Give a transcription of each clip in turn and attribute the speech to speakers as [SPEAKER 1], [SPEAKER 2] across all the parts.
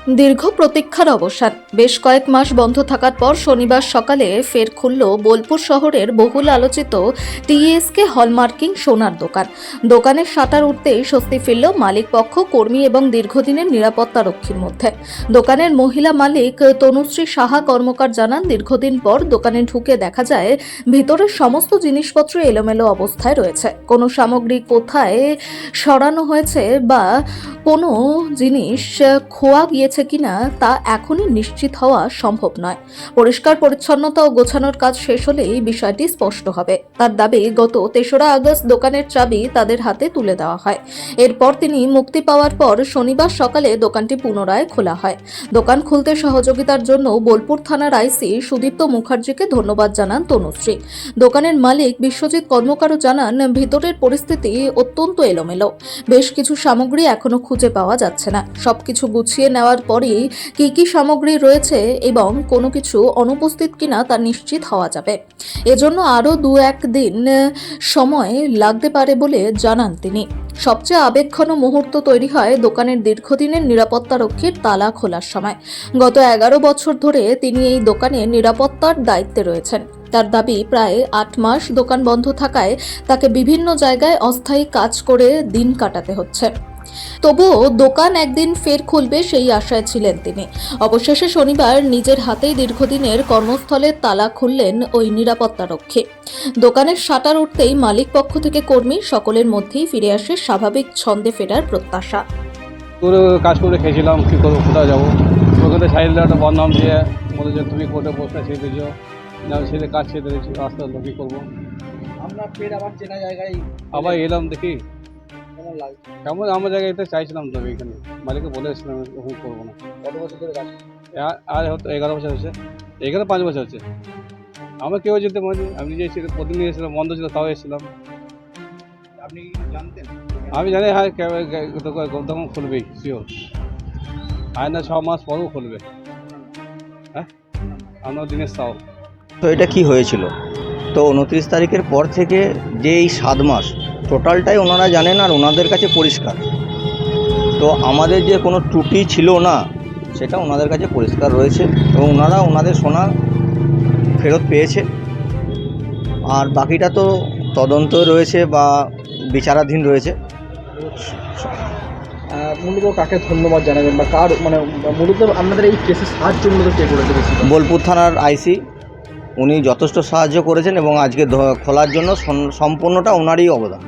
[SPEAKER 1] দীর্ঘ প্রতীক্ষার অবসান। বেশ কয়েক মাস বন্ধ থাকার পর শনিবার সকালে ফের খুলল বোলপুর শহরের বহুল আলোচিত টিএসকে হলমার্কিং সোনার দোকান। দোকানের শাটার উঠতেই স্বস্তি ফিরল মালিক পক্ষ, কর্মী এবং দীর্ঘদিনের নিরাপত্তারক্ষীর মধ্যে। দোকানের মহিলা মালিক তনুশ্রী সাহা কর্মকার জানান, দীর্ঘদিন পর দোকানে ঢুকে দেখা যায় ভিতরের সমস্ত জিনিসপত্র এলোমেলো অবস্থায় রয়েছে। কোনো সামগ্রী কোথায় সরানো হয়েছে বা কোনো জিনিস খোয়া গিয়েছে কিনা তা এখনই নিশ্চিত হওয়া সম্ভব নয়। পরিষ্কার পরিচ্ছন্নতা ও গোছানোর কাজ শেষ হলেই বিষয়টি স্পষ্ট হবে। তার দাবি, গত ৩রা আগস্ট দোকানের চাবি তাদের হাতে তুলে দেওয়া হয়। এরপর তিনি মুক্তি পাওয়ার পর শনিবার সকালে দোকানটি পুনরায় খোলা হয়। দোকান খুলতে সহযোগিতার জন্য বোলপুর থানার আইসি সুদীপ্ত মুখার্জিকে ধন্যবাদ জানান তনুশ্রী। দোকানের মালিক বিশ্বজিৎ কর্মকারও জানান, ভিতরের পরিস্থিতি অত্যন্ত এলোমেলো। বেশ কিছু সামগ্রী এখনো খুঁজে পাওয়া যাচ্ছে না। সবকিছু গুছিয়ে নেওয়ার পরই কি সামগ্রী রয়েছে এবং কোনো কিছু অনুপস্থিত কিনা তা নিশ্চিত হওয়া যাবে। এজন্য আরও ২-১ দিন সময় লাগতে পারে বলে জানান তিনি। সবচেয়ে আবেগঘন মুহূর্ত তৈরি হয় দোকানের দীর্ঘদিনের নিরাপত্তারক্ষীর তালা খোলার সময়। গত ১১ বছর ধরে তিনি এই দোকানের নিরাপত্তার দায়িত্বে রয়েছেন। তার দাবি, প্রায় ৮ মাস দোকান বন্ধ থাকায় তাকে বিভিন্ন জায়গায় অস্থায়ী কাজ করে দিন কাটাতে হচ্ছে। তবুও দোকান একদিন ফের খুলবে সেই আশায় ছিলেন তিনি। অবশেষে শনিবার নিজের হাতেই দীর্ঘদিনের কর্মস্থলের তালা খুললেন ওই নিরাপত্তারক্ষী। দোকানের শাটার উঠতেই মালিক পক্ষ থেকে কর্মী সকলের মধ্যেই ফিরে আসে স্বাভাবিক ছন্দে ফেরার প্রত্যাশা।
[SPEAKER 2] কাজ করে খেয়েছিলাম, কী করবো, কোথায় যাবো? ওখানে সাইডে একটা বদনাম দিয়ে বলে যে তুমি কোর্টে বসে ছেড়ে দিয়েছো, না ছেলে কাজ ছেড়ে দিয়েছি, রাস্তা হলো, কী করবো?
[SPEAKER 3] আমরা ফের আবার চেনা জায়গায়
[SPEAKER 2] আবার এলাম, দেখি
[SPEAKER 3] কেমন লাগে?
[SPEAKER 2] কেমন আমার জায়গায় এটা চাইছিলাম তো এখানে, মালিককে বলে এসেছিলাম ওরকম করবো না।
[SPEAKER 3] কত বছর ধরে কাজ?
[SPEAKER 2] আর হয়তো 11 বছর হচ্ছে, এখানে 5 বছর হচ্ছে। আমরা কেউ যেতে পারি, আমি নিজে এসেছিলাম, প্রতিদিন এসেছিলাম, বন্ধ ছিল তাও এসেছিলাম।
[SPEAKER 3] আপনি জানতেন?
[SPEAKER 2] আমি জানি হ্যাঁ দোকান খুলবেই, শিওর। আয়না 6 মাস পরেও খুলবে। হ্যাঁ, আমরা দিনের সাও।
[SPEAKER 4] তো এটা কি হয়েছিল? তো 29 তারিখের পর থেকে যে এই 7 মাস টোটালটাই ওনারা জানেন আর ওনাদের কাছে পরিষ্কার। তো আমাদের যে কোনো ত্রুটি ছিল না সেটা ওনাদের কাছে পরিষ্কার রয়েছে এবং ওনারা ওনাদের সোনা ফেরত পেয়েছে। আর বাকিটা তো তদন্ত রয়েছে বা বিচারাধীন রয়েছে।
[SPEAKER 3] মূলত কাকে ধন্যবাদ জানাবেন বা কার মূলত আপনাদের এই কেসে সাহায্য মূলত কে করেছে বেশি?
[SPEAKER 4] বোলপুর থানার আইসি, উনি যথেষ্ট সাহায্য করেছেন এবং আজকে খোলার জন্য সম্পূর্ণটা ওনারই অবদান।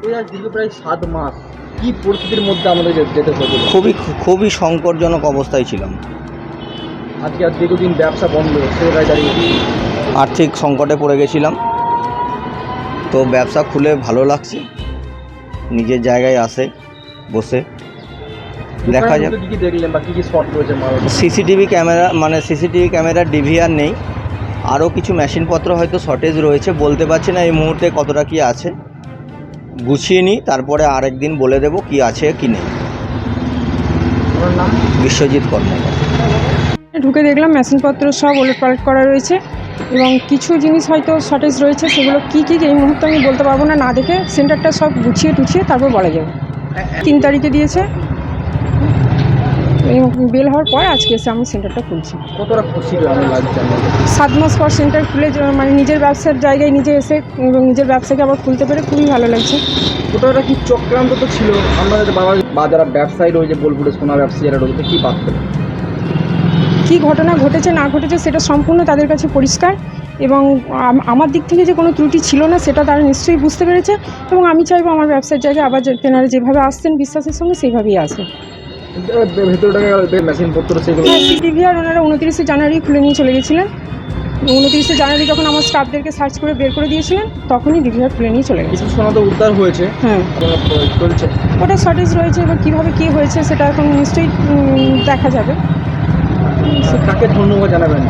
[SPEAKER 3] এই আজ দীর্ঘ প্রায় 7 মাস কী পরিস্থিতির মধ্যে আমাদের যেতে হয়েছিল?
[SPEAKER 4] খুবই সংকটজনক অবস্থায় ছিলাম।
[SPEAKER 3] আজকে আর দীর্ঘদিন ব্যবসা বন্ধ, সেটাই দাঁড়িয়ে
[SPEAKER 4] আর্থিক সংকটে পড়ে গেছিলাম। তো ব্যবসা খুলে ভালো লাগছে, নিজের জায়গায় আসে বসে দেখা যাক।
[SPEAKER 3] কী দেখলেন বা কী শর্ট রয়েছে?
[SPEAKER 4] সিসিটিভি ক্যামেরা ডিভিআর নেই, আরও কিছু মেশিনপত্র হয়তো শর্টেজ রয়েছে, বলতে পারছি না এই মুহূর্তে কতটা কি আছে। গুছিয়ে নিই, তারপরে আরেকদিন বলে দেব কি আছে কি নেই।
[SPEAKER 3] আমার নাম
[SPEAKER 4] বিশ্বজিৎ কর্মকার।
[SPEAKER 5] ঢুকে দেখলাম মেশিনপত্র সব ওলটপালট করা রয়েছে এবং কিছু জিনিস হয়তো শর্টেজ রয়েছে, সেগুলো কী এই মুহূর্তে আমি বলতে পারবো না। না দেখে সেন্টারটা সব গুছিয়ে টুছিয়ে তারপর বলা যাবে। 3 তারিখে দিয়েছে, বেল হওয়ার পর আজকে এসে আমি সেন্টারটা খুলছি।
[SPEAKER 3] কতটা খুশি লাগছে?
[SPEAKER 5] 7 মাস পর সেন্টার খুলে নিজের ব্যবসার জায়গায় নিজে এসে এবং নিজের ব্যবসাকে আবার খুলতে পেরে খুবই ভালো লাগছে।
[SPEAKER 3] কতটা কি চক্রান্ত তো ছিল আমাদের বা যারা ব্যবসায়ী রয়েছে, বোলপুরে সোনা ব্যবসায়ী যারা রয়েছে, কী পাচ্ছেন?
[SPEAKER 5] কী ঘটনা ঘটেছে না ঘটেছে সেটা সম্পূর্ণ তাদের কাছে পরিষ্কার এবং আমার দিক থেকে যে কোনো ত্রুটি ছিল না সেটা তারা নিশ্চয়ই বুঝতে পেরেছে এবং আমি চাইবো আমার ব্যবসার জায়গায় আবার তেনারা যেভাবে আসছেন বিশ্বাসের সঙ্গে সেইভাবেই আসে।
[SPEAKER 3] ভেতরটাকে মেশিনপত্র সেগুলো
[SPEAKER 5] সিসিটিভি আর ওনারা 29শে জানুয়ারি খুলে নিয়ে চলে গেছিলেন। 29শে জানুয়ারি যখন আমার স্টাফদেরকে সার্চ করে বের করে দিয়েছিলেন তখনই ডিভিআর খুলে নিয়ে চলে গেছে।
[SPEAKER 3] কিছু সোনা তো উদ্ধার হয়েছে,
[SPEAKER 5] হ্যাঁ
[SPEAKER 3] চলছে।
[SPEAKER 5] ওটা শর্টেজ রয়েছে, এবার কীভাবে কী হয়েছে সেটা এখন নিশ্চয়ই দেখা যাবে।
[SPEAKER 3] কাকে ধন্যবাদ জানাবেন?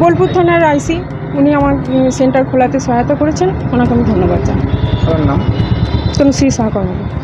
[SPEAKER 5] বোলপুর থানার আইসি, উনি আমার সেন্টার খোলাতে সহায়তা করেছেন, ওনাকে আমি ধন্যবাদ জানাই।
[SPEAKER 3] আমার নাম
[SPEAKER 5] তনুশ্রী সাহা কর্মকার।